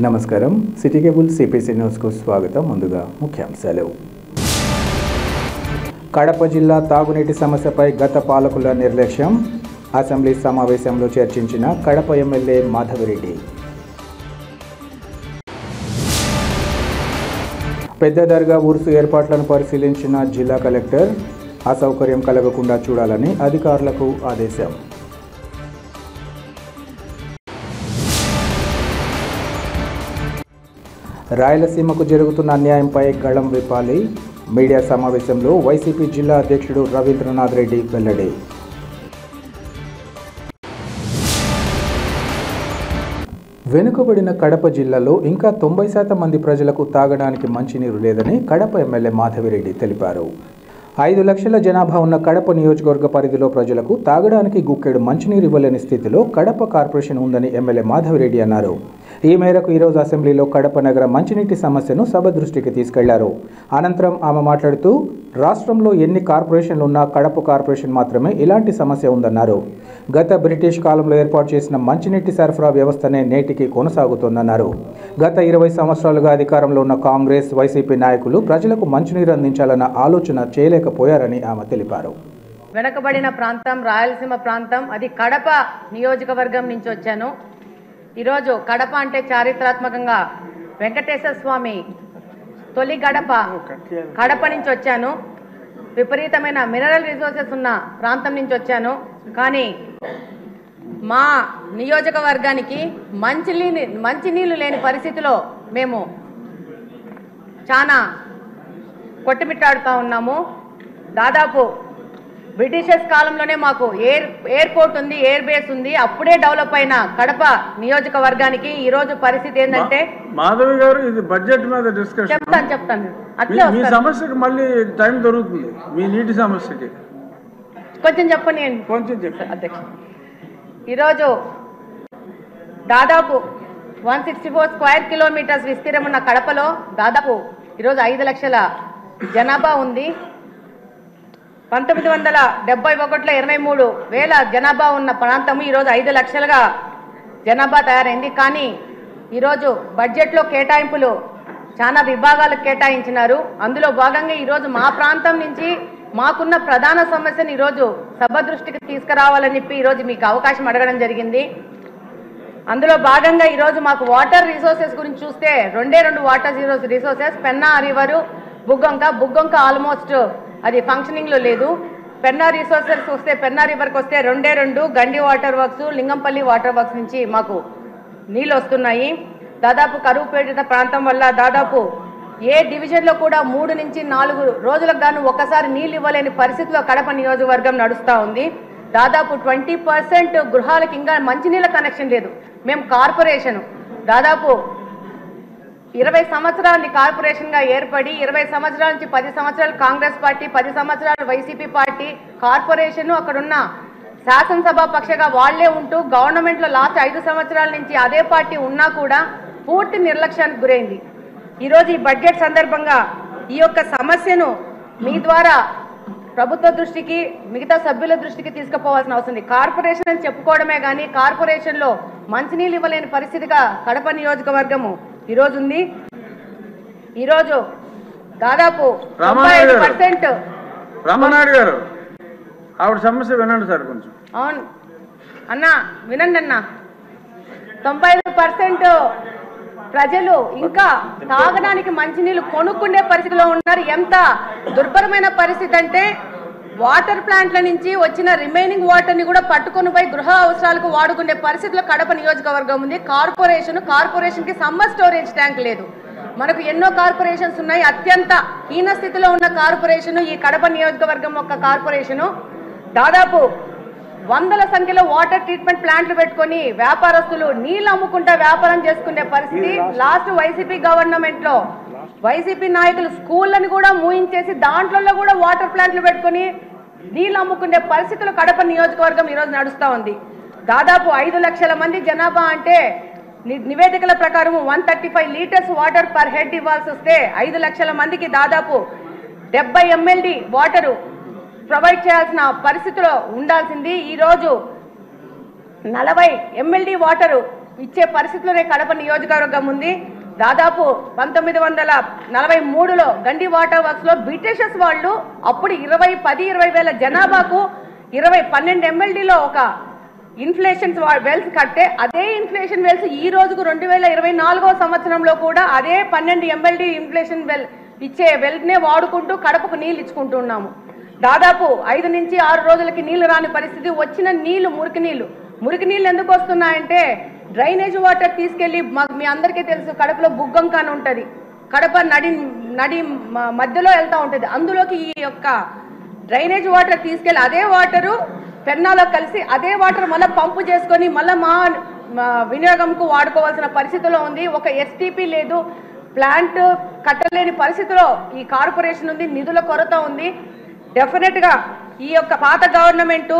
నమస్కారం city cable CPC news కు స్వాగతం. ముందుగా ముఖ్యాంశాలు. కడప జిల్లా తాగునీటి సమస్యపై గత పాలకుల నిర్లక్ష్యం. అసెంబ్లీ సమావేశంలో చర్చించిన కడప ఎమ్మెల్యే మాధవిరెడ్డి. పెద్ద దర్గా ఉరుసు ఏర్పాట్లను పరిశీలించిన జిల్లా కలెక్టర్. అసౌకర్యం కలగకుండా చూడాలని అధికారులకు ఆదేశం. రాయలసీమకు జరుగుతున్న అన్యాయంపై గళం విప్పాలి. మీడియా సమావేశంలో వైసీపీ జిల్లా అధ్యక్షుడు రవీంద్రనాథ్ రెడ్డి వెల్లడి. వెనుకబడిన కడప జిల్లాలో ఇంకా 90% మంది ప్రజలకు తాగడానికి మంచినీరు లేదని కడప ఎమ్మెల్యే మాధవిరెడ్డి తెలిపారు. 5 లక్షల జనాభా ఉన్న కడప నియోజకవర్గ పరిధిలో ప్రజలకు తాగడానికి గుక్కెడు మంచినీరు ఇవ్వలేని స్థితిలో కడప కార్పొరేషన్ ఉందని ఎమ్మెల్యే మాధవిరెడ్డి అన్నారు. ఈ మేరకు ఈరోజు అసెంబ్లీలో కడప నగర మంచినీటి సమస్యను సభ దృష్టికి తీసుకెళ్లారు. అనంతరం ఆమె మాట్లాడుతూ రాష్ట్రంలో ఎన్ని కార్పొరేషన్లు ఉన్నా కడప కార్పొరేషన్ మాత్రమే ఇలాంటి సమస్య ఉందన్నారు. గత బ్రిటిష్ కాలంలో ఏర్పాటు చేసిన మంచినీటి సరఫరా వ్యవస్థనే నేటికి కొనసాగుతోందన్నారు. గత 20 సంవత్సరాలుగా అధికారంలో ఉన్న కాంగ్రెస్, వైసీపీ నాయకులు ప్రజలకు మంచినీరు అందించాలన్న ఆలోచన చేయలేకపోయారని ఆమె తెలిపారు. వెనకబడిన ప్రాంతం రాయలసీమ ప్రాంతం, అది కడప నియోజకవర్గం నుంచి వచ్చాను. ఈరోజు కడప అంటే చారిత్రాత్మకంగా వెంకటేశ్వర స్వామి తొలి గడప కడప నుంచి వచ్చాను. విపరీతమైన మినరల్ రిసోర్సెస్ ఉన్న ప్రాంతం నుంచి వచ్చాను. కానీ మా నియోజకవర్గానికి మంచినీళ్ళు లేని పరిస్థితిలో మేము చాలా కొట్టుమిట్టాడుతూ ఉన్నాము. దాదాపు బ్రిటిషర్స్ కాలంలోనే మాకు ఎయిర్పోర్ట్ ఉంది, ఎయిర్ బేస్ ఉంది. అప్పుడే డెవలప్ అయిన కడప నియోజకవర్గానికి ఈ రోజు పరిస్థితి ఏంటంటే, మాధవి గారు, ఇది బడ్జెట్ మీద డిస్కషన్ చెప్తాను. మీ సమస్యకి మళ్ళీ టైం దొరుకుతుంది. మీ నీటి సమస్యకి కొంచెం చెప్పండి. కొంచెం చెప్పండి అధ్యక్ష. ఈరోజు దాదాపు 164 స్క్వేర్ కిలోమీటర్స్ విస్తీర్ణం ఉన్న కడపలో దాదాపు ఈరోజు 5 లక్షల జనాభా ఉంది. 1971లో 23,000 జనాభా ఉన్న ప్రాంతము ఈరోజు 5 లక్షలుగా జనాభా తయారైంది. కానీ ఈరోజు బడ్జెట్లో కేటాయింపులు చాలా విభాగాలకు కేటాయించినారు. అందులో భాగంగా ఈరోజు మా ప్రాంతం నుంచి మాకున్న ప్రధాన సమస్యను ఈరోజు సభ దృష్టికి తీసుకురావాలని చెప్పి ఈరోజు మీకు అవకాశం అడగడం జరిగింది. అందులో భాగంగా ఈరోజు మాకు వాటర్ రిసోర్సెస్ గురించి చూస్తే 2 water resources, Penna river, Buggavanka almost అది ఫంక్షనింగ్లో లేదు. పెన్నా రిసోర్సెస్ వస్తే, పెన్నా రివర్కి వస్తే 2 Gandi water works, Lingampalli water works నుంచి మాకు నీళ్ళు వస్తున్నాయి. దాదాపు కరువు పీడిత ప్రాంతం వల్ల దాదాపు ఏ డివిజన్లో కూడా 3 నుంచి 4 రోజులకు గాను ఒక్కసారి నీళ్ళు ఇవ్వలేని పరిస్థితిలో కడప నియోజకవర్గం నడుస్తూ ఉంది. దాదాపు 20% గృహాలకు ఇంకా మంచినీళ్ళ కనెక్షన్ లేదు. మేము కార్పొరేషను దాదాపు 20 సంవత్సరాలని కార్పొరేషన్గా ఏర్పడి 20 సంవత్సరాల నుంచి 10 సంవత్సరాలు కాంగ్రెస్ పార్టీ, 10 సంవత్సరాలు వైసీపీ పార్టీ, కార్పొరేషన్ అక్కడున్న శాసనసభ పక్షగా వాళ్లే ఉంటూ గవర్నమెంట్లో లాస్ట్ 5 సంవత్సరాల నుంచి అదే పార్టీ ఉన్నా కూడా పూర్తి నిర్లక్ష్యానికి గురైంది. ఈరోజు ఈ బడ్జెట్ సందర్భంగా ఈ యొక్క సమస్యను మీ ద్వారా ప్రభుత్వ దృష్టికి, మిగతా సభ్యుల దృష్టికి తీసుకుపోవాల్సిన అవసరం ఉంది. కార్పొరేషన్ అని చెప్పుకోవడమే కానీ కార్పొరేషన్లో మంచినీళ్ళు ఇవ్వలేని పరిస్థితిగా కడప నియోజకవర్గము ఈరోజు ఉంది. ఈరోజు దాదాపు 95% రామనాయుడు గారు ఆవిడ సమస్య వినండి సార్ కొంచెం. అవును అన్నా, వినండి అన్నా. 95% ప్రజలు ఇంకా తాగడానికి మంచినీళ్ళు కొనుక్కునే పరిస్థితిలో ఉన్నారు. ఎంత దుర్భరమైన పరిస్థితి అంటే వాటర్ ప్లాంట్ల నుంచి వచ్చిన రిమైనింగ్ వాటర్ని కూడా పట్టుకొని పోయి గృహ అవసరాలకు వాడుకునే పరిస్థితిలో కడప నియోజకవర్గం ఉంది. కార్పొరేషన్కి సమ్మర్ స్టోరేజ్ ట్యాంక్ లేదు. మనకు ఎన్నో కార్పొరేషన్స్ ఉన్నాయి. అత్యంత హీన స్థితిలో ఉన్న కార్పొరేషను ఈ కడప నియోజకవర్గం యొక్క కార్పొరేషను. దాదాపు 100ల సంఖ్యలో వాటర్ ట్రీట్మెంట్ ప్లాంట్లు పెట్టుకొని వ్యాపారస్తులు నీళ్ళు అమ్ముకుంటా వ్యాపారం చేసుకునే పరిస్థితి. లాస్ట్ వైసీపీ గవర్నమెంట్లో వైసీపీ నాయకులు స్కూళ్ళని కూడా మూయించేసి దాంట్లో కూడా వాటర్ ప్లాంట్లు పెట్టుకొని నీళ్ళు అమ్ముకునే పరిస్థితులు కడప నియోజకవర్గం ఈరోజు నడుస్తూ ఉంది. దాదాపు 5 లక్షల మంది జనాభా అంటే నివేదికల ప్రకారం 135 లీటర్స్ వాటర్ పర్ హెడ్ ఇవ్వాల్సి వస్తే 5 లక్షల మందికి దాదాపు 70 MLD వాటరు ప్రొవైడ్ చేయాల్సిన పరిస్థితిలో ఉండాల్సింది. ఈరోజు 40 MLD వాటరు ఇచ్చే పరిస్థితిలోనే కడప నియోజకవర్గం ఉంది. దాదాపు 1943లో గండి వాటర్ వర్క్స్ లో బ్రిటిషర్స్ వాళ్ళు అప్పుడు 20 వేల జనాభాకు 12 MLDలో ఒక ఇన్ఫ్లేషన్ వెల్స్ కట్టే అదే ఇన్ఫ్లేషన్ వెల్స్ ఈ రోజుకు 2024వ సంవత్సరంలో కూడా అదే 12 MLD ఇన్ఫ్లేషన్ వెల్ ఇచ్చే వెల్నే వాడుకుంటూ కడపకు నీళ్ళు ఇచ్చుకుంటున్నాము. దాదాపు 5 నుంచి 6 రోజులకి నీళ్లు రాని పరిస్థితి. వచ్చిన నీళ్లు మురికి నీళ్ళు ఎందుకు వస్తున్నాయంటే డ్రైనేజ్ వాటర్ తీసుకెళ్లి మీ అందరికీ తెలుసు కడపలో బుగ్గంకాన ఉంటుంది, కడప నడి మధ్యలో వెళ్తూ ఉంటుంది. అందులోకి ఈ యొక్క డ్రైనేజ్ వాటర్ తీసుకెళ్లి అదే వాటరు పెన్నాలో కలిసి అదే వాటర్ మళ్ళీ పంపు చేసుకొని మళ్ళీ మా వినియోగంకు వాడుకోవాల్సిన పరిస్థితిలో ఉంది. ఒక ఎస్టీపీ లేదు, ప్లాంట్ కట్టలేని పరిస్థితిలో ఈ కార్పొరేషన్ ఉంది, నిధుల కొరత ఉంది. డెఫినెట్గా ఈ యొక్క పాత గవర్నమెంటు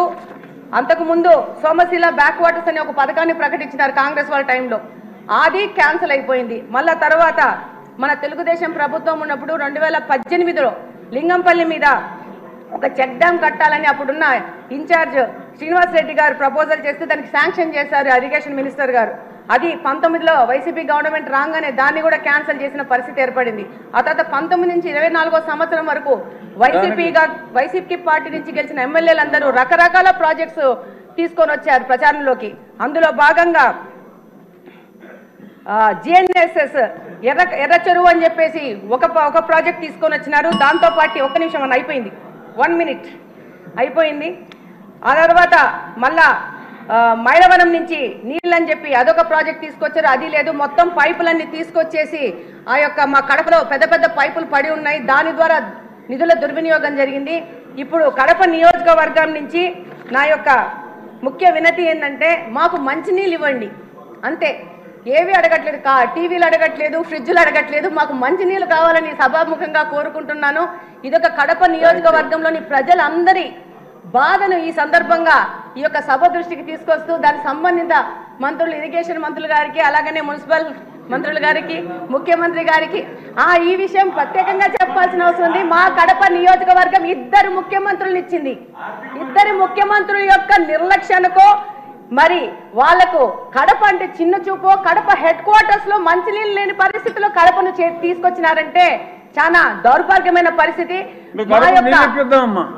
అంతకుముందు సోమశిల బ్యాక్ వాటర్స్ అనే ఒక పథకాన్ని ప్రకటించినారు కాంగ్రెస్ వాళ్ళ టైంలో, అది క్యాన్సిల్ అయిపోయింది. మళ్ళా తర్వాత మన తెలుగుదేశం ప్రభుత్వం ఉన్నప్పుడు 2018లో లింగంపల్లి మీద ఒక చెక్ డ్యామ్ కట్టాలని అప్పుడున్న ఇన్ఛార్జ్ శ్రీనివాస్ రెడ్డి గారు ప్రపోజల్ చేస్తే దానికి శాంక్షన్ చేశారు ఇరిగేషన్ మినిస్టర్ గారు. అది 19లో వైసీపీ గవర్నమెంట్ రాగానే దాన్ని కూడా క్యాన్సిల్ చేసిన పరిస్థితి ఏర్పడింది. ఆ తర్వాత 19 నుంచి 24వ సంవత్సరం వరకు వైసీపీ పార్టీ నుంచి గెలిచిన ఎమ్మెల్యేలందరూ రకరకాల ప్రాజెక్ట్స్ తీసుకొని వచ్చారు ప్రచారంలోకి. అందులో భాగంగా జిఎన్ఎస్ఎస్ ఎర్ర చెరువు అని చెప్పేసి ఒక ప్రాజెక్ట్ తీసుకొని వచ్చినారు. దాంతో పాటు ఒక్క నిమిషం అని అయిపోయింది, 1 minute అయిపోయింది. ఆ తర్వాత మళ్ళా మైలవరం నుంచి నీళ్ళని చెప్పి అదొక ప్రాజెక్ట్ తీసుకొచ్చారు, అది లేదు. మొత్తం పైపులన్నీ తీసుకొచ్చేసి ఆ యొక్క మా కడపలో పెద్ద పెద్ద పైపులు పడి ఉన్నాయి, దాని ద్వారా నిధుల దుర్వినియోగం జరిగింది. ఇప్పుడు కడప నియోజకవర్గం నుంచి నా యొక్క ముఖ్య వినతి ఏంటంటే మాకు మంచినీళ్ళు ఇవ్వండి అంతే, ఏవి అడగట్లేదు, టీవీలు అడగట్లేదు, ఫ్రిడ్జ్లు అడగట్లేదు, మాకు మంచినీళ్ళు కావాలని సభాముఖంగా కోరుకుంటున్నాను. ఇదొక కడప నియోజకవర్గంలోని ప్రజలందరి బాధను ఈ సందర్భంగా ఈ యొక్క సభ దృష్టికి తీసుకొస్తూ దానికి సంబంధిత మంత్రులు, ఇరిగేషన్ మంత్రులు గారికి, అలాగనే మున్సిపల్ మంత్రులు గారికి, ముఖ్యమంత్రి గారికి ఈ విషయం ప్రత్యేకంగా చెప్పాల్సిన అవసరం ఉంది. మా కడప నియోజకవర్గం 2 ముఖ్యమంత్రులను ఇచ్చింది. 2 ముఖ్యమంత్రుల యొక్క నిర్లక్ష్యానికో మరి వాళ్లకు కడప అంటే చిన్న చూపో, కడప హెడ్ క్వార్టర్స్ లో మంచినీళ్ళు లేని పరిస్థితిలో కడపను తీసుకొచ్చినారంటే చాలా దౌర్భాగ్యమైన పరిస్థితి.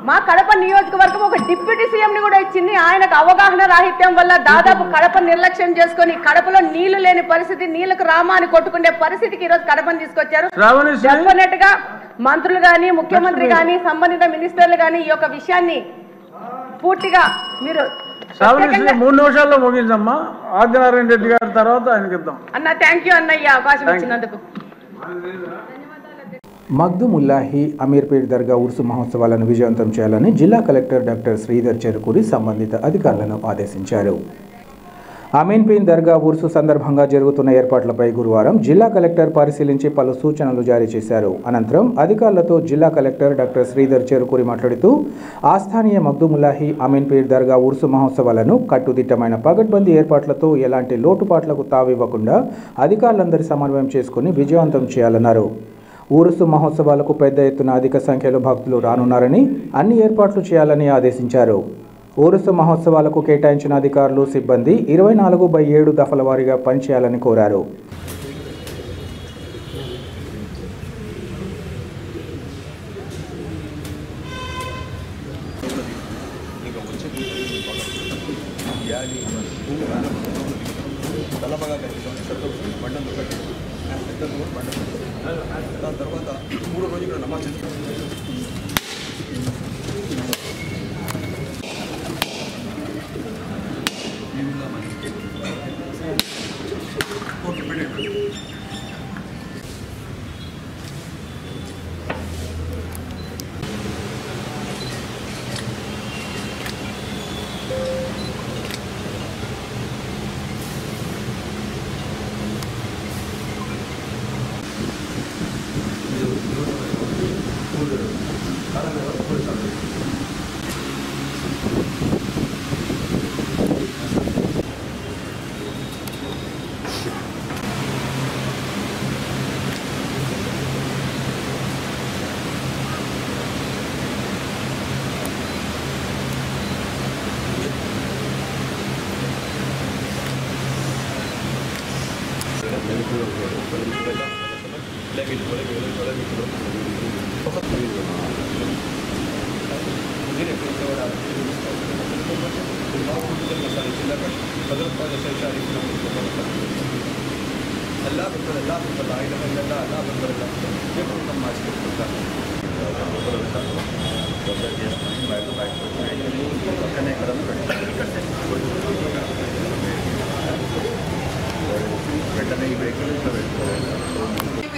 మా కడప నియోజకవర్గం ఒక డిప్యూటీ సీఎం ని కూడా ఇచ్చింది. ఆయనకు అవగాహన రాహిత్యం వల్ల దాదాపు కడప నిర్లక్ష్యం చేసుకుని కడపలో నీళ్లు లేని పరిస్థితి, నీళ్లకు రామాని కొట్టుకునే పరిస్థితికి ఈ రోజు కడపని తీసుకొచ్చారు. డెఫినెట్ గా మంత్రులు గాని, ముఖ్యమంత్రి గాని, సంబంధిత మినిస్టర్లు గాని ఈ యొక్క విషయాన్ని పూర్తిగా మీరు 3 నిమిషాల్లో ముగించమ్మా. ఆదినారాయణ రెడ్డి గారి తర్వాత ఆయనకి ఇద్దాం అన్న. థ్యాంక్ యూ అన్నయ్య, అవకాశం ఇచ్చినందుకు. మగ్దుముల్లాహి అమీర్పేట్ దర్గా ఉర్సు మహోత్సవాలను విజయవంతం చేయాలని జిల్లా కలెక్టర్ డాక్టర్ శ్రీధర్ చెరుకూరి సంబంధిత అధికారులను ఆదేశించారు. అమీన్పేట్ దర్గా ఉర్సు సందర్భంగా జరుగుతున్న ఏర్పాట్లపై గురువారం జిల్లా కలెక్టర్ పరిశీలించి పలు సూచనలు జారీ చేశారు. అనంతరం అధికారులతో జిల్లా కలెక్టర్ డాక్టర్ శ్రీధర్ చెరుకూరి మాట్లాడుతూ ఆస్థానీయ మగ్దుముల్లాహి అమీన్పేట్ దర్గా ఉర్సు మహోత్సవాలను కట్టుదిట్టమైన పగడ్బందీ ఏర్పాట్లతో ఎలాంటి లోటుపాట్లకు తావివ్వకుండా అధికారులందరి సమన్వయం చేసుకుని విజయవంతం చేయాలన్నారు. ఊరుసు మహోత్సవాలకు పెద్ద ఎత్తున అధిక సంఖ్యలో భక్తులు రానున్నారని అన్ని ఏర్పాట్లు చేయాలని ఆదేశించారు. ఊరుసు మహోత్సవాలకు కేటాయించిన అధికారులు, సిబ్బంది 24/7 దఫల వారీగా పనిచేయాలని కోరారు. దాని తర్వాత 3 రోజులు ఇక్కడ నమాజ్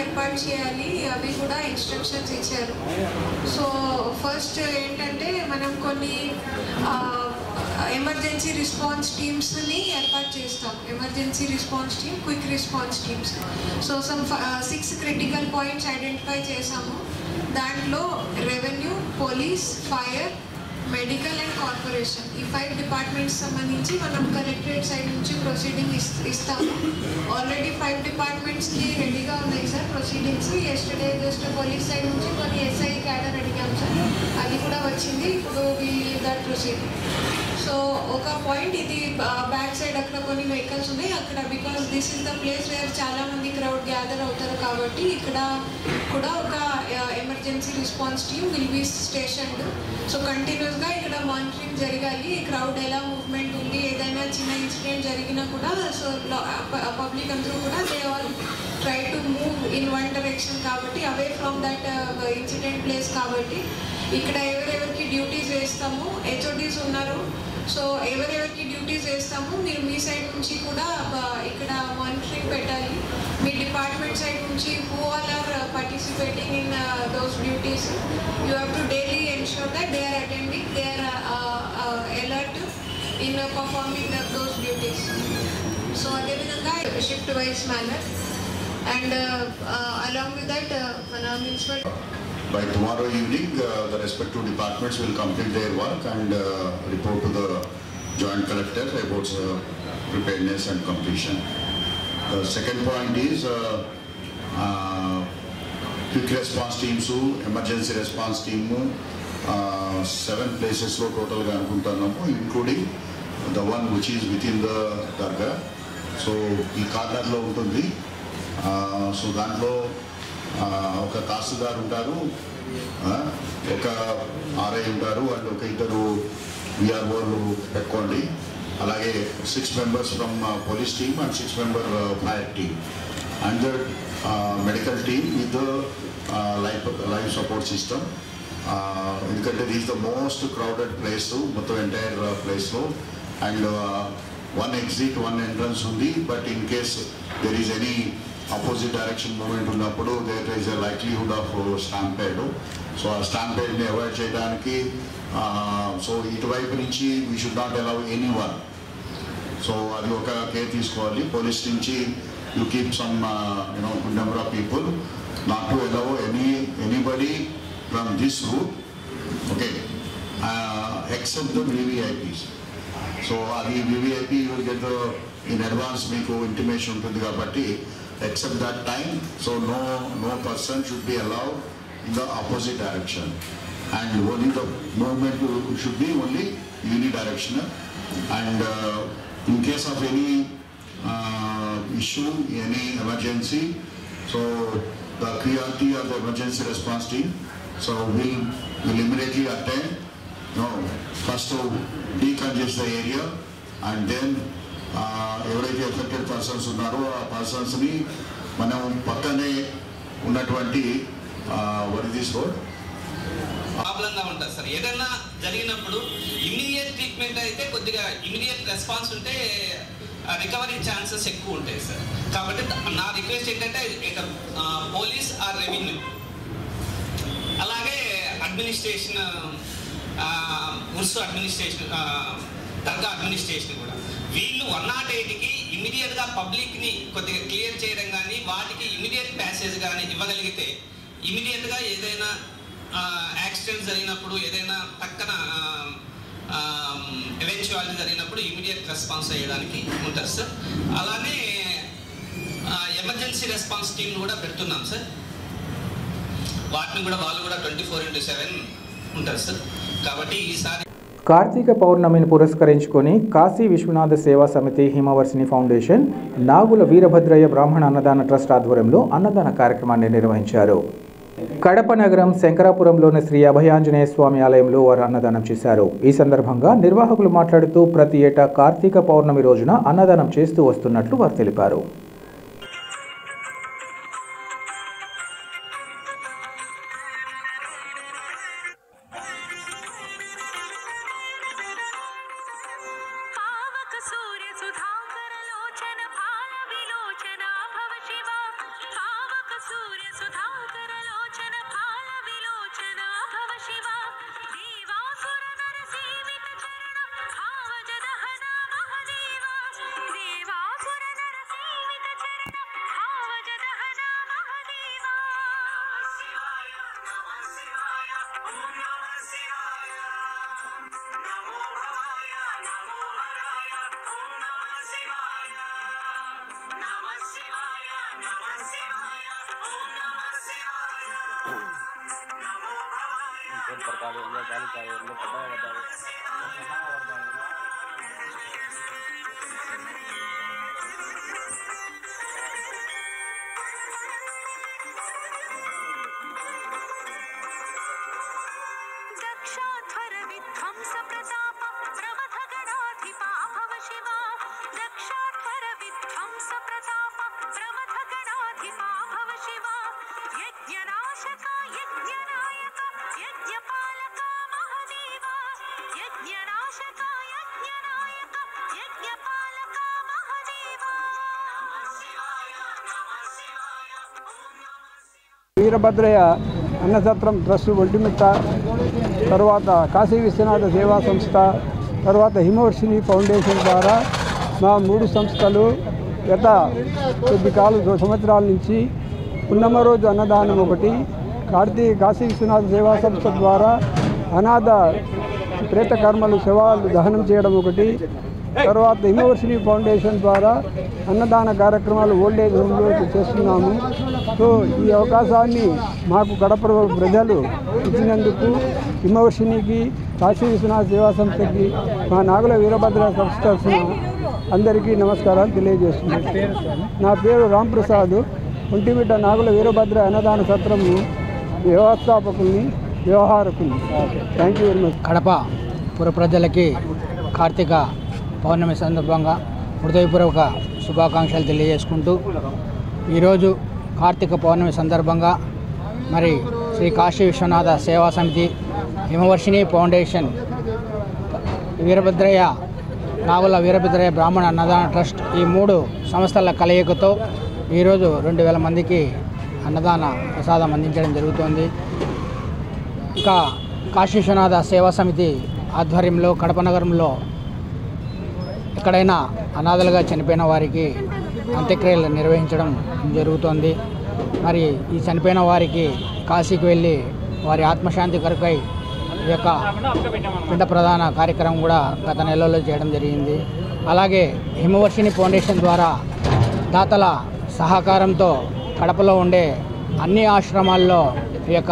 ఏర్పాటు చేయాలి అవి కూడా ఇన్స్ట్రక్షన్స్ ఇచ్చారు. సో ఫస్ట్ ఏంటంటే మనం కొన్ని ఎమర్జెన్సీ రెస్పాన్స్ టీమ్స్ని ఏర్పాటు చేస్తాం. Emergency response team, quick response teams. So 6 critical points identify చేసాము. దాంట్లో revenue, police, fire, medical and corporation, ఈ 5 డిపార్ట్మెంట్స్ సంబంధించి మనం కలెక్టరేట్ సైడ్ నుంచి ప్రొసీడింగ్ ఇస్తాము. ఆల్రెడీ 5 డిపార్ట్మెంట్స్కి రెడీగా ఉన్నాయి sir proceedings. Yesterday just police side నుంచి కొన్ని ఎస్ఐ క్యాడర్ అడిగాం సార్, అది కూడా వచ్చింది. ఇప్పుడు దట్ ప్రొసీడింగ్. సో ఒక పాయింట్ ఇది బ్యాక్ సైడ్ అక్కడ కొన్ని వెహికల్స్ ఉన్నాయి అక్కడ, because this is the place where చాలా మంది క్రౌడ్ గ్యాదర్ అవుతారు కాబట్టి ఇక్కడ కూడా ఒక emergency response team will be స్టేషన్డ్. So కంటిన్యూస్గా ఇక్కడ మానిటరింగ్ జరగాలి, క్రౌడ్ ఎలా మూవ్మెంట్ ఉంది, ఏదైనా చిన్న ఇన్సిడెంట్ జరిగినా కూడా సో పబ్లిక్ అందరూ కూడా they all try to move in one direction కాబట్టి away from that incident place. కాబట్టి ఇక్కడ ఎవరెవరికి డ్యూటీస్ వేస్తాము, హెచ్ఓడీస్ ఉన్నారు. సో ఎవరెవరికి డ్యూటీస్ వేస్తాము మీరు మీ సైడ్ నుంచి కూడా ఇక్కడ మానిటరింగ్ పెట్టాలి. మీ డిపార్ట్మెంట్ సైడ్ నుంచి who all are participating in those duties, you have to daily ensure that they are attending, they are alert in performing those duties. So అదేవిధంగా shift wise manner and along with that మన municipal. By tomorrow evening, the respective departments will complete their work and report to the Joint Collector about preparedness and completion. The second point is quick response teams, emergency response team, 7 places lo total ga anukuntunnamu, including the one which is within the Dargah. So ee corner lo untundi. So dantlo ఒక తహసీల్దార్ ఉంటారు, ఒక RI ఉంటారు and ఒక 2 విఆర్ఓలు పెట్టుకోండి. అలాగే 6 members from police team and 6 member fire team and the medical team with life support system. ఎందుకంటే this the most crowded place మొత్తం entire ప్లేస్లో. అండ్ 1 exit 1 entrance ఉంది. But in case there is any opposite direction movement ఉన్నప్పుడు there is a likelihood of stampede. So ఆ స్టాంపేడ్ని avoid చేయడానికి so ఇటువైపు నుంచి we should not allow anyone. So అది ఒక కేర్ తీసుకోవాలి. పోలీస్ నుంచి you keep some good number of people not to allow anybody from this route, okay, except the VVIPs. So అది VVIP will get in advance మీకు intimation ఉంటుంది కాబట్టి except that time, so no person should be allowed in the opposite direction and only the movement should be only unidirectional. And in case of any issue, any emergency, so the priority of the emergency response team, so will immediately attend, first to decongest the area and then ఎవరైతే affected persons ఉన్నారో ఆ పర్సన్స్ని మనం పక్కనే ఉన్నటువంటి వరిదీస్ road ప్రాబ్లంగా ఉంటుంది sir. ఏదైనా జరిగినప్పుడు immediate treatment అయితే కొద్దిగా ఇమీడియట్ రెస్పాన్స్ ఉంటే రికవరీ ఛాన్సెస్ ఎక్కువ ఉంటాయి సార్. కాబట్టి నా రిక్వెస్ట్ ఏంటంటే పోలీస్ ఆర్ రెవెన్యూ అలాగే అడ్మినిస్ట్రేషన్, మున్సు అడ్మినిస్ట్రేషన్, దర్గా అడ్మినిస్ట్రేషన్ కూడా వీళ్ళు 108కి ఇమీడియట్గా పబ్లిక్ని కొద్దిగా క్లియర్ చేయడం కానీ వాటికి ఇమీడియట్ ప్యాసేజ్ కానీ ఇవ్వగలిగితే ఇమీడియట్గా ఏదైనా యాక్సిడెంట్ జరిగినప్పుడు ఏదైనా పక్కన ఎవెన్చువాలిటీ జరిగినప్పుడు ఇమీడియట్ రెస్పాన్స్ అయ్యడానికి ఉంటుంది సార్. అలానే ఎమర్జెన్సీ రెస్పాన్స్ టీంను కూడా పెడుతున్నాం సార్. వాటిని కూడా వాళ్ళు కూడా 24/7 ఉంటారు సార్. కాబట్టి ఈసారి కార్తీక పౌర్ణమిని పురస్కరించుకొని కాశీ విశ్వనాథ సేవా సమితి హిమవర్షిని ఫౌండేషన్ నాగుల వీరభద్రయ్య బ్రాహ్మణ అన్నదాన ట్రస్ట్ ఆధ్వర్యంలో అన్నదాన కార్యక్రమాన్ని నిర్వహించారు. కడప నగరం శంకరాపురంలోని శ్రీ అభయాంజనేయ స్వామి ఆలయంలో వారు అన్నదానం చేశారు. ఈ సందర్భంగా నిర్వాహకులు మాట్లాడుతూ ప్రతి ఏటా కార్తీక పౌర్ణమి రోజున అన్నదానం చేస్తూ వస్తున్నట్లు వారు తెలిపారు. వీరభద్రయ్య అన్నసత్రం ట్రస్ట్ ఒంటిమిట్ట, తర్వాత కాశీ విశ్వనాథ సేవా సంస్థ, తర్వాత హిమవర్షిని ఫౌండేషన్ ద్వారా మా 3 సంస్థలు గత కొద్ది సంవత్సరాల నుంచి పున్నమ రోజు అన్నదానం ఒకటి, కాశీ విశ్వనాథ సేవా సంస్థ ద్వారా అనాథ ప్రేత కర్మలు శవాలు దహనం చేయడం ఒకటి, తర్వాత హిమవర్షిని ఫౌండేషన్ ద్వారా అన్నదాన కార్యక్రమాలు ఓల్డేజ్ హోమ్లో చేస్తున్నాము. సో ఈ అవకాశాన్ని మాకు కడప ప్రజలు ఇచ్చినందుకు హిమవర్షినికి, కాశీ విశ్వనాథ సేవా సంస్థకి, మా నాగుల వీరభద్ర సంస్థ అందరికీ నమస్కారాలు తెలియజేస్తున్నాను. నా పేరు రాంప్రసాద్, ఒంటిమిట్ట నాగుల వీరభద్ర అన్నదాన సత్రము వ్యవస్థాపకుల్ని, వ్యవహారకుల్ని. Thank you very much. Kadapa పుర ప్రజలకి కార్తీక పౌర్ణమి సందర్భంగా హృదయపూర్వక శుభాకాంక్షలు తెలియజేసుకుంటూ, ఈరోజు కార్తీక పౌర్ణమి సందర్భంగా మరి శ్రీ కాశీ విశ్వనాథ సేవా సమితి, హిమవర్షిని ఫౌండేషన్, వీరభద్రయ్య నాగుల వీరభద్రయ్య బ్రాహ్మణ అన్నదాన ట్రస్ట్ ఈ 3 సంస్థల కలయికతో ఈరోజు 2000 మందికి అన్నదాన ప్రసాదం అందించడం జరుగుతోంది. ఇంకా కాశీ విశ్వనాథ సేవా సమితి ఆధ్వర్యంలో కడప నగరంలో ఎక్కడైనా అనాథలుగా చనిపోయిన వారికి అంత్యక్రియలు నిర్వహించడం జరుగుతోంది. మరి ఈ చనిపోయిన వారికి కాశీకి వెళ్ళి వారి ఆత్మశాంతి కొరకై ఈ యొక్క పిండ ప్రధాన కార్యక్రమం కూడా గత నెలలో చేయడం జరిగింది. అలాగే హిమవర్షిని ఫౌండేషన్ ద్వారా దాతల సహకారంతో కడపలో ఉండే అన్ని ఆశ్రమాల్లో ఈ యొక్క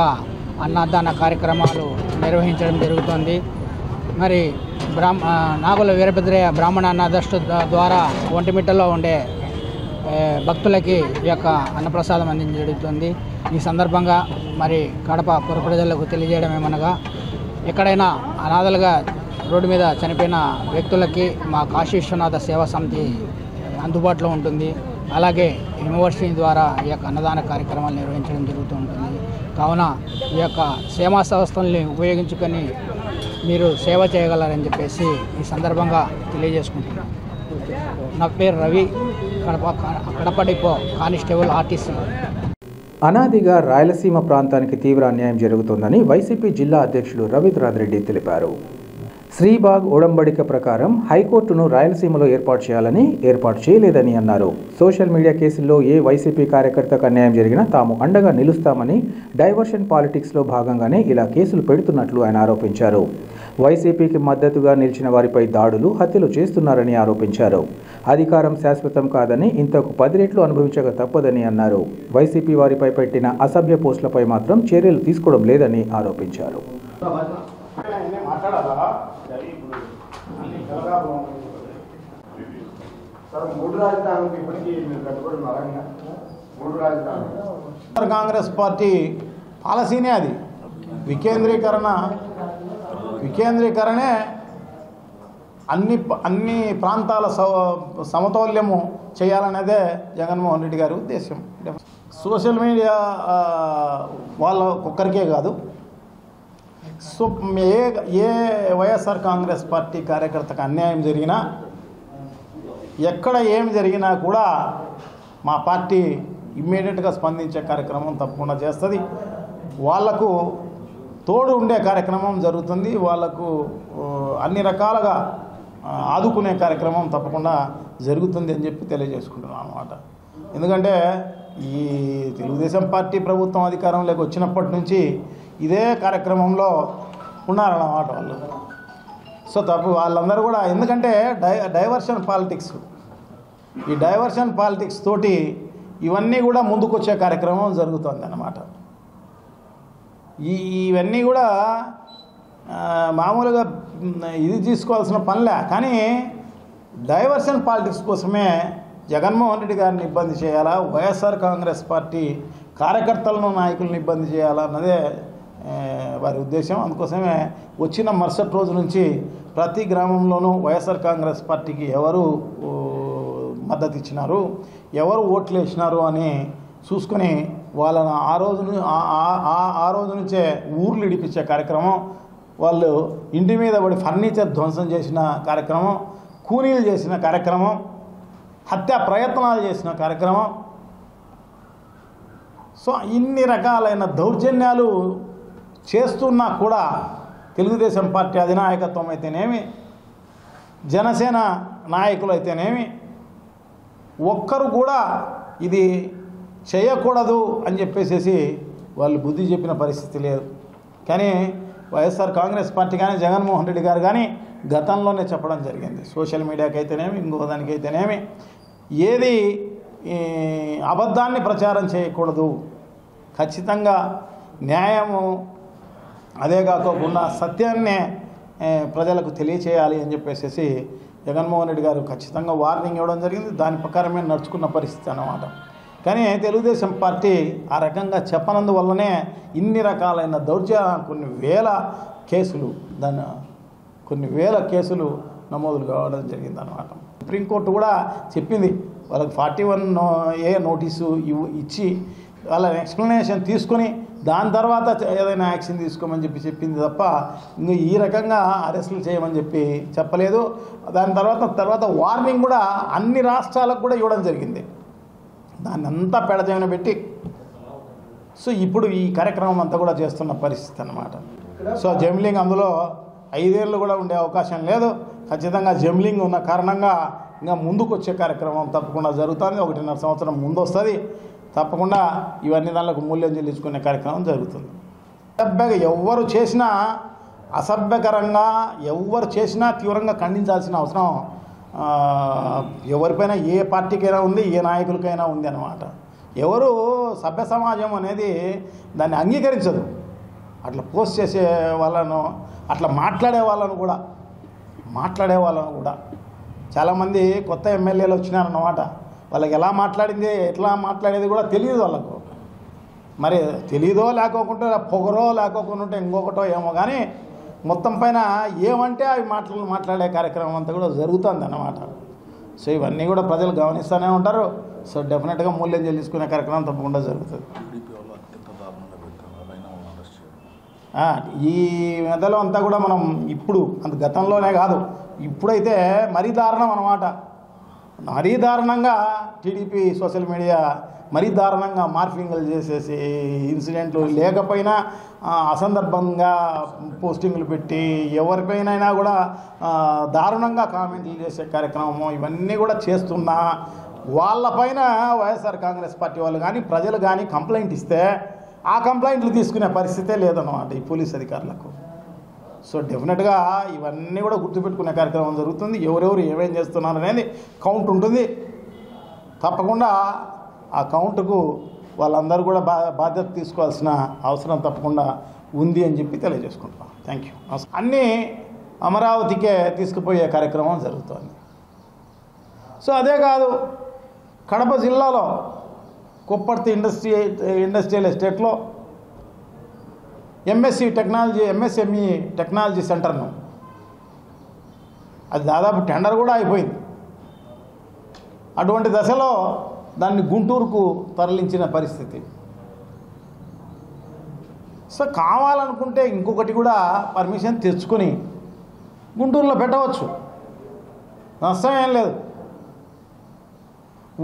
అన్నదాన కార్యక్రమాలు నిర్వహించడం జరుగుతుంది. మరి నాగుల వీరభద్రయ్య బ్రాహ్మణ అన్నదాన ద్వారా ఒంటిమిట్టలో ఉండే భక్తులకి ఈ యొక్క అన్నప్రసాదం అందించడం జరుగుతుంది. ఈ సందర్భంగా మరి కడప పుర ప్రజలకు తెలియజేయడం ఏమనగా, ఎక్కడైనా అనాథలుగా రోడ్డు మీద చనిపోయిన వ్యక్తులకి మా కాశీ విశ్వనాథ సేవా సమితి అందుబాటులో ఉంటుంది. అలాగే హిమవర్షిని ద్వారా ఈ యొక్క అన్నదాన కార్యక్రమాలు నిర్వహించడం జరుగుతూ ఉంటుంది. కావున ఈ యొక్క సేవా సంస్థల్ని ఉపయోగించుకొని మీరు సేవ చేయగలరని చెప్పేసి ఈ సందర్భంగా తెలియజేసుకుంటున్నాను. నా పేరు Ravi, Kadapa depot constable RTC. అనాదిగా రాయలసీమ ప్రాంతానికి తీవ్ర అన్యాయం జరుగుతోందని వైసీపీ జిల్లా అధ్యక్షులు రవీంద్రనాథ్ రెడ్డి తెలిపారు. శ్రీబాగ్ ఒడంబడిక ప్రకారం హైకోర్టును రాయలసీమలో ఏర్పాటు చేయాలని ఏర్పాటు చేయలేదని అన్నారు. సోషల్ మీడియా కేసుల్లో ఏ వైసీపీ కార్యకర్తకు అన్యాయం జరిగినా తాము అండగా నిలుస్తామని డైవర్షన్ పాలిటిక్స్లో భాగంగానే ఇలా కేసులు పెడుతున్నట్లు ఆయన ఆరోపించారు. వైసీపీకి మద్దతుగా నిలిచిన వారిపై దాడులు, హత్యలు చేస్తున్నారని ఆరోపించారు. అధికారం శాశ్వతం కాదని ఇంతకు 10 రెట్లు అనుభవించక తప్పదని అన్నారు. వైసీపీ వారిపై పెట్టిన అసభ్య పోస్టులపై మాత్రం చర్యలు తీసుకోవడం లేదని ఆరోపించారు. మాట్లాడాలా సార్ 3 రాజధానులకు ఇప్పటికీ మీరు కట్టుబడి ఉన్నారా? 3 రాజధానులు కాంగ్రెస్ పార్టీ పాలసీనే అది. వికేంద్రీకరణే అన్ని ప్రాంతాల సమతౌల్యము చేయాలనేదే జగన్మోహన్ రెడ్డి గారి ఉద్దేశం. సోషల్ మీడియా వాళ్ళ ఒక్కరికే కాదు, సో ఏ వైఎస్ఆర్ కాంగ్రెస్ పార్టీ కార్యకర్తకు అన్యాయం జరిగినా, ఎక్కడ ఏమి జరిగినా కూడా మా పార్టీ ఇమ్మీడియట్గా స్పందించే కార్యక్రమం తప్పకుండా చేస్తుంది. వాళ్లకు తోడు ఉండే కార్యక్రమం జరుగుతుంది. వాళ్లకు అన్ని రకాలుగా ఆదుకునే కార్యక్రమం తప్పకుండా జరుగుతుంది అని చెప్పి తెలియజేసుకుంటున్నాను అన్నమాట. ఎందుకంటే ఈ తెలుగుదేశం పార్టీ ప్రభుత్వం అధికారంలోకి వచ్చినప్పటి నుంచి ఇదే కార్యక్రమంలో ఉన్నారన్నమాట వాళ్ళు. సో వాళ్ళందరూ కూడా, ఎందుకంటే డైవర్షన్ పాలిటిక్స్, ఈ డైవర్షన్ పాలిటిక్స్ తోటి ఇవన్నీ కూడా ముందుకొచ్చే కార్యక్రమం జరుగుతుంది అన్నమాట. ఇవన్నీ కూడా మామూలుగా ఇది తీసుకోవాల్సిన పనిలే, కానీ డైవర్షన్ పాలిటిక్స్ కోసమే జగన్మోహన్ రెడ్డి గారిని ఇబ్బంది చేయాలా, వైఎస్ఆర్ కాంగ్రెస్ పార్టీ కార్యకర్తలను నాయకులను ఇబ్బంది చేయాలా అన్నదే వారి ఉద్దేశం. అందుకోసమే వచ్చిన మరుసటి రోజు నుంచి ప్రతి గ్రామంలోనూ వైఎస్ఆర్ కాంగ్రెస్ పార్టీకి ఎవరు మద్దతు ఇచ్చినారు, ఎవరు ఓట్లు వేసినారు అని చూసుకొని వాళ్ళను ఆ రోజు నుంచే ఊర్లు ఇడిపించే కార్యక్రమం, వాళ్ళు ఇంటి మీద పడి ఫర్నిచర్ ధ్వంసం చేసిన కార్యక్రమం, కూలీలు చేసిన కార్యక్రమం, హత్యా ప్రయత్నాలు చేసిన కార్యక్రమం, సో ఇన్ని రకాలైన దౌర్జన్యాలు చేస్తున్నా కూడా తెలుగుదేశం పార్టీ అధినాయకత్వం అయితేనేమి, జనసేన నాయకులు అయితేనేమి ఒక్కరు కూడా ఇది చేయకూడదు అని చెప్పేసి వాళ్ళు బుద్ధి చెప్పిన పరిస్థితి లేదు. కానీ వైఎస్ఆర్ కాంగ్రెస్ పార్టీ కానీ జగన్మోహన్ రెడ్డి గారు కానీ గతంలోనే చెప్పడం జరిగింది. సోషల్ మీడియాకి అయితేనేమి, ఇంకో దానికైతేనేమి, ఏది అబద్ధాన్ని ప్రచారం చేయకూడదు, ఖచ్చితంగా న్యాయము అదే కాకుండా సత్యాన్నే ప్రజలకు తెలియచేయాలి అని చెప్పేసి జగన్మోహన్ రెడ్డి గారు ఖచ్చితంగా వార్నింగ్ ఇవ్వడం జరిగింది. దాని ప్రకారమే నడుచుకున్న పరిస్థితి అన్నమాట. కానీ తెలుగుదేశం పార్టీ ఆ రకంగా చెప్పనందువల్లనే ఇన్ని రకాలైన కొన్ని వేల కేసులు నమోదులు కావడం జరిగింది అన్నమాట. సుప్రీంకోర్టు కూడా చెప్పింది, వాళ్ళకి 41A నోటీసు ఇచ్చి వాళ్ళ ఎక్స్ప్లెనేషన్ తీసుకొని దాని తర్వాత ఏదైనా యాక్షన్ తీసుకోమని చెప్పింది తప్ప ఇంకా ఈ రకంగా అరెస్టులు చేయమని చెప్పలేదు. దాని తర్వాత వార్నింగ్ కూడా అన్ని రాష్ట్రాలకు కూడా ఇవ్వడం జరిగింది. దాన్ని అంతా పెడజమైన పెట్టి సో ఇప్పుడు ఈ కార్యక్రమం అంతా కూడా చేస్తున్న పరిస్థితి అన్నమాట. సో జమ్లింగ్ అందులో 5 ఏళ్ళు కూడా ఉండే అవకాశం లేదు. ఖచ్చితంగా జమ్లింగ్ ఉన్న కారణంగా ఇంకా ముందుకు వచ్చే కార్యక్రమం తప్పకుండా జరుగుతుంది. 1.5 సంవత్సరం ముందు వస్తుంది. తప్పకుండా ఇవన్నీ దానికి మూల్యం చెల్లించుకునే కార్యక్రమం జరుగుతుంది. ఎవరు చేసినా అసభ్యకరంగా ఎవరు చేసినా తీవ్రంగా ఖండించాల్సిన అవసరం ఎవరిపైనా, ఏ పార్టీకైనా ఉంది, ఏ నాయకులకైనా ఉంది అన్నమాట. ఎవరు సభ్య సమాజం అనేది దాన్ని అంగీకరించదు. అట్లా పోస్ట్ చేసే వాళ్ళను, అట్లా మాట్లాడే వాళ్ళను కూడా చాలామంది కొత్త ఎమ్మెల్యేలు వచ్చినారన్నమాట. వాళ్ళకి ఎలా మాట్లాడింది, ఎట్లా మాట్లాడేది కూడా తెలియదు వాళ్ళకు. మరి తెలియదో లేకోకుండా పొగరో లేకోకుండా ఇంకొకటో ఏమో, కానీ మొత్తం పైన ఏమంటే అవి మాట్లాడే కార్యక్రమం అంతా కూడా జరుగుతుంది అన్నమాట. సో ఇవన్నీ కూడా ప్రజలు గమనిస్తూనే ఉంటారు. సో డెఫినెట్గా మూల్యం చెల్లించుకునే కార్యక్రమం తప్పకుండా జరుగుతుంది. ఈ మెదలో అంతా కూడా మనం ఇప్పుడు అంత గతంలోనే కాదు, ఇప్పుడైతే మరీ దారుణం అన్నమాట. మరీ దారుణంగా టీడీపీ సోషల్ మీడియా మరీ దారుణంగా మార్ఫింగ్లు చేసేసి ఇన్సిడెంట్లు లేకపోయినా అసందర్భంగా పోస్టింగ్లు పెట్టి ఎవరిపైనైనా కూడా దారుణంగా కామెంట్లు చేసే కార్యక్రమం ఇవన్నీ కూడా చేస్తున్నా వాళ్ళపైన వైఎస్ఆర్ కాంగ్రెస్ పార్టీ వాళ్ళు కానీ ప్రజలు కానీ కంప్లైంట్ ఇస్తే ఆ కంప్లైంట్లు తీసుకునే పరిస్థితే లేదన్నమాట ఈ పోలీస్ అధికారులకు. సో డెఫినెట్గా ఇవన్నీ కూడా గుర్తుపెట్టుకునే కార్యక్రమం జరుగుతుంది. ఎవరెవరు ఏమేం చేస్తున్నారు అనేది కౌంట్ ఉంటుంది. తప్పకుండా ఆ కౌంటుకు వాళ్ళందరూ కూడా బాధ్యత తీసుకోవాల్సిన అవసరం తప్పకుండా ఉంది అని చెప్పి తెలియజేసుకుంటున్నాం. Thank you. అన్నీ అమరావతికే తీసుకుపోయే కార్యక్రమం జరుగుతోంది. సో అదే కాదు, కడప జిల్లాలో కొప్పర్తి ఇండస్ట్రియల్ ఎస్టేట్లో ఎంఎస్ఎంఈ టెక్నాలజీ సెంటర్ను, అది దాదాపు టెండర్ కూడా అయిపోయింది. అటువంటి దశలో దాన్ని గుంటూరుకు తరలించిన పరిస్థితి. సో కావాలనుకుంటే ఇంకొకటి కూడా పర్మిషన్ తెచ్చుకొని గుంటూరులో పెట్టవచ్చు, నష్టం ఏం లేదు.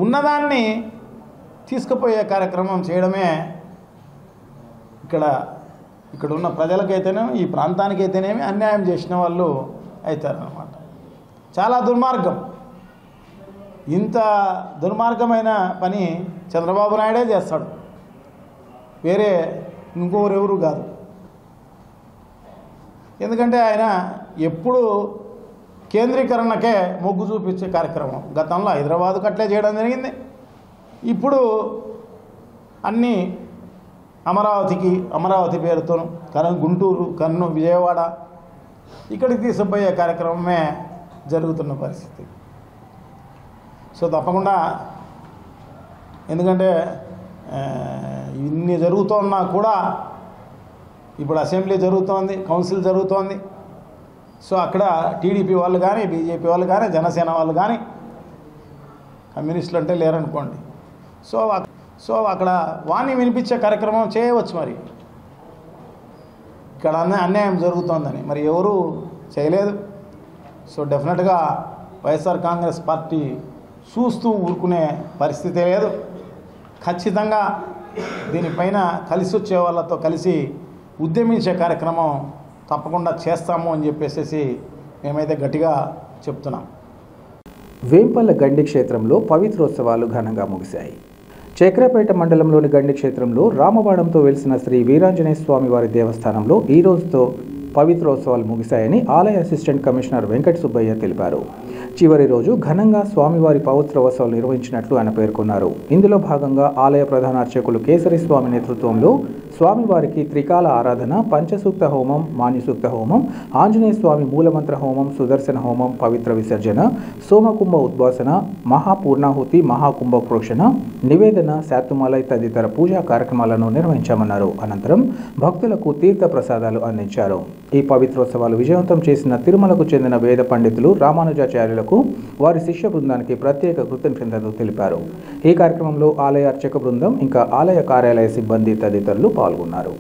ఉన్నదాన్ని తీసుకుపోయే కార్యక్రమం చేయడమే ఇక్కడ ఉన్న ప్రజలకైతేనేమి ఈ ప్రాంతానికైతేనేమి అన్యాయం చేసిన వాళ్ళు అవుతారన్నమాట. చాలా దుర్మార్గం. ఇంత దుర్మార్గమైన పని చంద్రబాబు నాయుడే చేస్తాడు, వేరే ఇంకోరెవరు కాదు. ఎందుకంటే ఆయన ఎప్పుడు కేంద్రీకరణకే మొగ్గు చూపించే కార్యక్రమం. గతంలో హైదరాబాద్కు అట్లే చేయడం జరిగింది. ఇప్పుడు అన్నీ అమరావతి పేరుతోను గుంటూరు, కర్నూలు, విజయవాడ ఇక్కడికి తీసుకుపోయే కార్యక్రమమే జరుగుతున్న పరిస్థితి. సో తప్పకుండా, ఎందుకంటే ఇన్ని జరుగుతున్నా కూడా ఇప్పుడు అసెంబ్లీ జరుగుతోంది, కౌన్సిల్ జరుగుతోంది. సో అక్కడ టీడీపీ వాళ్ళు కానీ, బీజేపీ వాళ్ళు కానీ, జనసేన వాళ్ళు కానీ, కమ్యూనిస్టులు అంటే లేరనుకోండి. సో అక్కడ వాణి వినిపించే కార్యక్రమం చేయవచ్చు. మరి ఇక్కడ అన్యాయం జరుగుతోందని మరి ఎవరు చేయలేదు. సో డెఫినెట్గా వైఎస్ఆర్ కాంగ్రెస్ పార్టీ చూస్తూ ఊరుకునే పరిస్థితి లేదు. ఖచ్చితంగా దీనిపైన కలిసి వచ్చే వాళ్ళతో కలిసి ఉద్యమించే కార్యక్రమం తప్పకుండా చేస్తాము అని చెప్పేసి మేమైతే గట్టిగా చెప్తున్నాం. వేంపల్ల గండి క్షేత్రంలో పవిత్రోత్సవాలు ఘనంగా ముగిశాయి. చక్రపేట మండలంలోని గండి క్షేత్రంలో రామబాణంతో వెలిసిన శ్రీ వీరాంజనేయ స్వామి వారి దేవస్థానంలో ఈ రోజుతో పవిత్రోత్సవాలు ముగిశాయని ఆలయ అసిస్టెంట్ కమిషనర్ వెంకట సుబ్బయ్య తెలిపారు. చివరి రోజు ఘనంగా స్వామివారి పవిత్రోత్సవాలు నిర్వహించినట్లు ఆయన పేర్కొన్నారు. ఇందులో భాగంగా ఆలయ ప్రధాన అర్చకులు కేసరి స్వామి నేతృత్వంలో స్వామివారికి త్రికాల ఆరాధన, పంచసూక్త హోమం, మాన్యసూక్త హోమం, ఆంజనేయ స్వామి మూలమంత్ర హోమం, సుదర్శన హోమం, పవిత్ర విసర్జన, సోమకుంభ ఉద్వాసన, మహాపూర్ణాహుతి, మహాకుంభ ప్రోక్షణ, నివేదన, శాతుమాలై తదితర పూజా కార్యక్రమాలను నిర్వహించామన్నారు. అనంతరం భక్తులకు తీర్థ ప్రసాదాలు అందించారు. ఈ పవిత్రోత్సవాలు విజయవంతం చేసిన తిరుమలకు చెందిన వేద పండితులు రామానుజాచార్యులకు, వారి శిష్య బృందానికి ప్రత్యేక కృతజ్ఞతలు తెలిపారు. ఈ కార్యక్రమంలో ఆలయ అర్చక బృందం, ఇంకా ఆలయ కార్యాలయ సిబ్బంది తదితరులు పాల్గొన్నారు.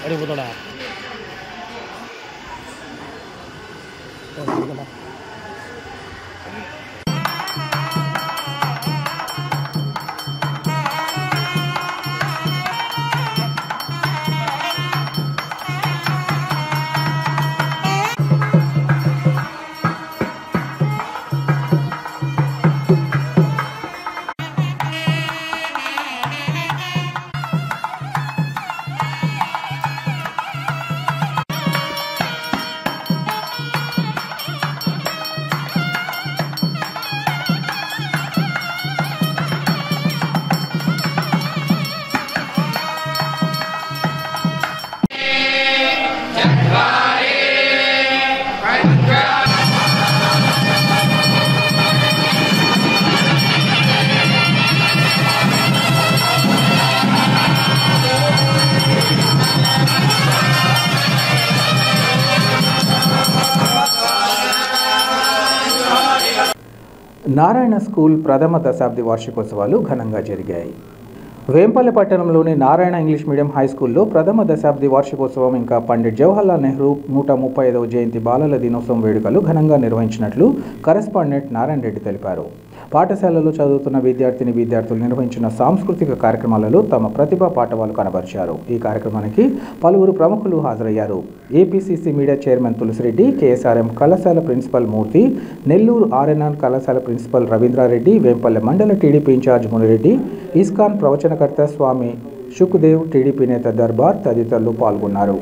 అడుగుతాడా నారాయణ స్కూల్ ప్రథమ దశాబ్ది వార్షికోత్సవాలు ఘనంగా జరిగాయి. వేంపల్లె పట్టణంలోని నారాయణ ఇంగ్లీష్ మీడియం హై స్కూల్లో ప్రథమ దశాబ్ది వార్షికోత్సవం ఇంకా పండిట్ జవహర్లాల్ నెహ్రూ 135వ జయంతి బాలల దినోత్సవం వేడుకలు ఘనంగా నిర్వహించినట్లు కరెస్పాండెంట్ నారాయణ రెడ్డి తెలిపారు. పాఠశాలలో చదువుతున్న విద్యార్థులు నిర్వహించిన సాంస్కృతిక కార్యక్రమాలలో తమ ప్రతిభా పాఠవాలు కనబరిచారు. ఈ కార్యక్రమానికి పలువురు ప్రముఖులు హాజరయ్యారు. APCC media chairman Tulasi Reddy, KSRM కళాశాల ప్రిన్సిపల్ మూర్తి, నెల్లూరు ఆర్ఎన్ఆర్ కళాశాల ప్రిన్సిపల్ రవీంద్రారెడ్డి, వేంపల్లె మండల టీడీపీ ఇన్ఛార్జ్ మునిరెడ్డి, ఇస్కాన్ ప్రవచనకర్త స్వామి శుక్దేవ్, టీడీపీ నేత దర్బార్ తదితరులు పాల్గొన్నారు.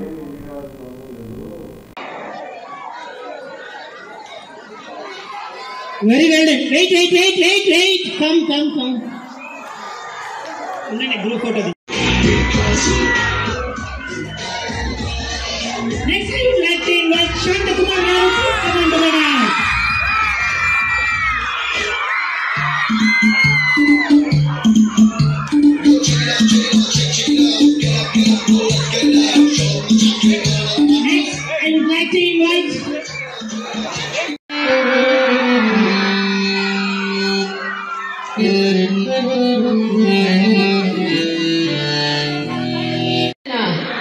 Very well done. Wait. Come. Group photo. Next, I would like to invite Shanta Kumar Garu to come on the radar. Next, I would like to invite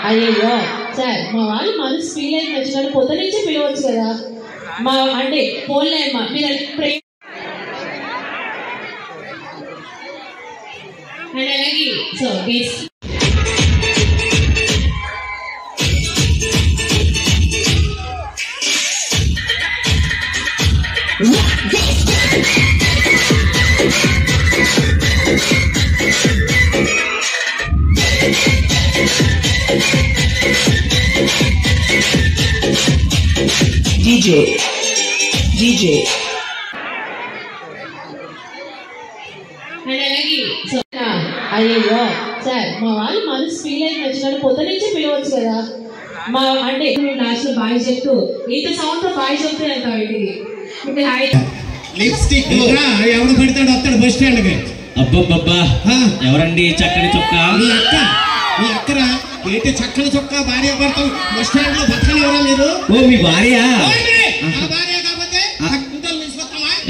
అయ్యో sir మా వాళ్ళు మనసు feel అయింది వచ్చిన పొద్దు నుంచే పిలవచ్చు కదా మా అంటే ఫోన్లే అమ్మా మీరు అలాగే సో బేస్ DJ అయ్యో సార్ మా వాళ్ళు మనసు ఫీల్ అయింది వచ్చిన పొద్దు నుంచే పిలవచ్చు కదా మా అంటే లాస్ట్ లో బాయ్ చెప్తూ ఇంత సౌండ్ తో బాయ్ చెప్తే అంటావు ఇంటికి లిప్స్టిక్ ఎవడు పెడతాడు వస్తాడు బస్ స్టాండ్ కి అబ్బబ్బబ్బా ఎవరండి చక్కని చొక్క మీ అక్కరా ఏంటి చక్కని చొక్క భార్య భర్తలు బస్ స్టాండ్ లో బతకని ఎవరా మీరు ఓ మీ భార్య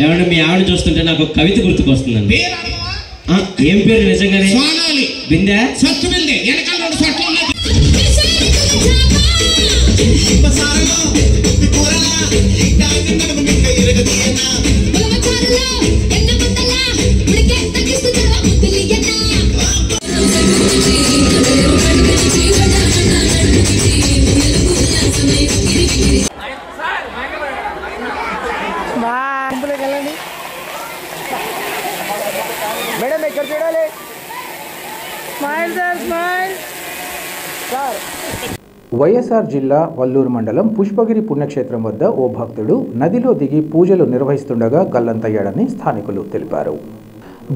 ఏమంటే మీ ఆవిడ చూస్తుంటే నాకు ఒక కవిత గుర్తుకొస్తుందండి ఏం పేరు నిజంగానే సోనాలి బిందె సత్తు బిందె వెనకాల రెండు సొట్లు ఉన్నాయి బసారలో కూరలా ఇంకా నిన్నకు మింగ ఇరగది వైఎస్ఆర్ జిల్లా వల్లూరు మండలం పుష్పగిరి పుణ్యక్షేత్రం వద్ద ఓ భక్తుడు నదిలో దిగి పూజలు నిర్వహిస్తుండగా గల్లంతయ్యాడని స్థానికులు తెలిపారు.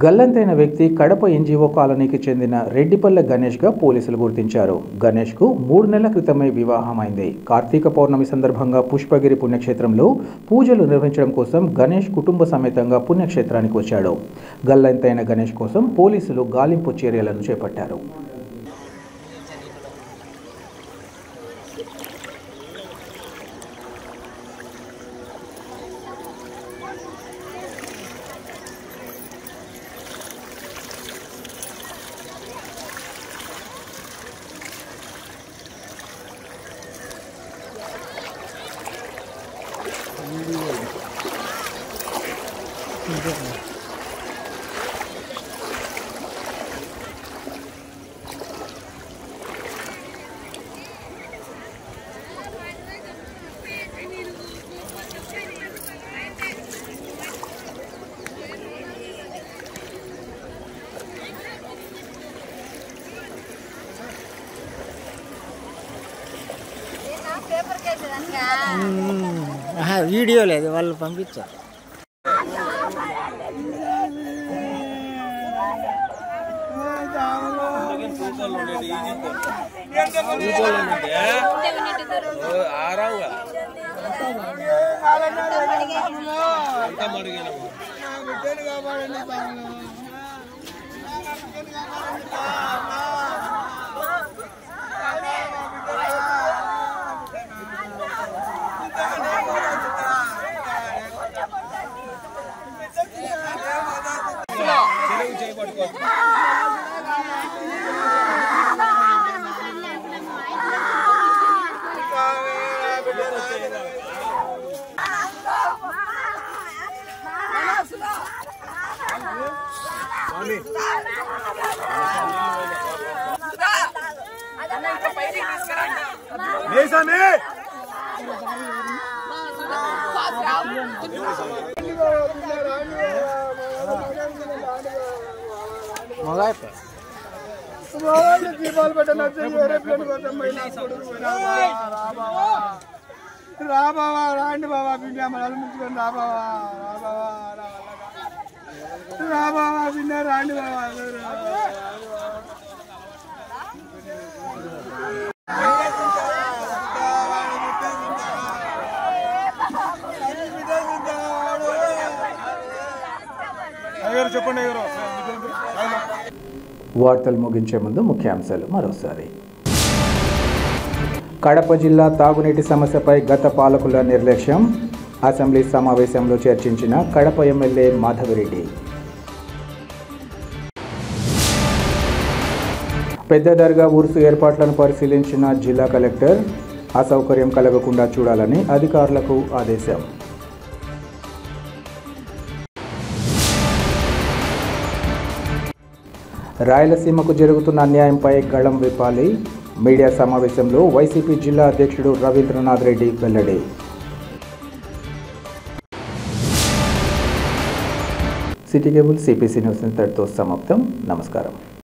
గల్లంతైన వ్యక్తి కడప ఎన్జీఓ కాలనీకి చెందిన రెడ్డిపల్లె గణేష్గా పోలీసులు గుర్తించారు. గణేష్కు 3 నెలల క్రితమే వివాహమైంది. కార్తీక పౌర్ణమి సందర్భంగా పుష్పగిరి పుణ్యక్షేత్రంలో పూజలు నిర్వహించడం కోసం గణేష్ కుటుంబ సమేతంగా పుణ్యక్షేత్రానికి వచ్చాడు. గల్లంతైన గణేష్ కోసం పోలీసులు గాలింపు చర్యలను చేపట్టారు. వీడియో లేదు, వాళ్ళు పంపించారు. దీపాలు పెట్టిన రా బాబా, రాండి బాబా, పిండి అమ్మలు ముంచుకొని రా బాబా, రా బాబా, పిండి రాండి బాబా. చెప్పండి. వార్తలు ముగించే ముందు ముఖ్యాంశాలు మరోసారి. కడప జిల్లా తాగునీటి సమస్యపై గత పాలకుల నిర్లక్ష్యం. అసెంబ్లీ సమావేశంలో చర్చించిన కడప ఎమ్మెల్యే మాధవిరెడ్డి. పెద్ద దర్గా ఉరుసు ఏర్పాట్లను పరిశీలించిన జిల్లా కలెక్టర్. అసౌకర్యం కలగకుండా చూడాలని అధికారులకు ఆదేశం. రాయలసీమకు జరుగుతున్న అన్యాయంపై గళం విప్పాలి. మీడియా సమావేశంలో వైసీపీ జిల్లా అధ్యక్షుడు రవీంద్రనాథ్ రెడ్డి వెల్లడి. సిటీ కేబుల్ సిపిసి న్యూస్ ఇంతటితో సమాప్తం. నమస్కారం.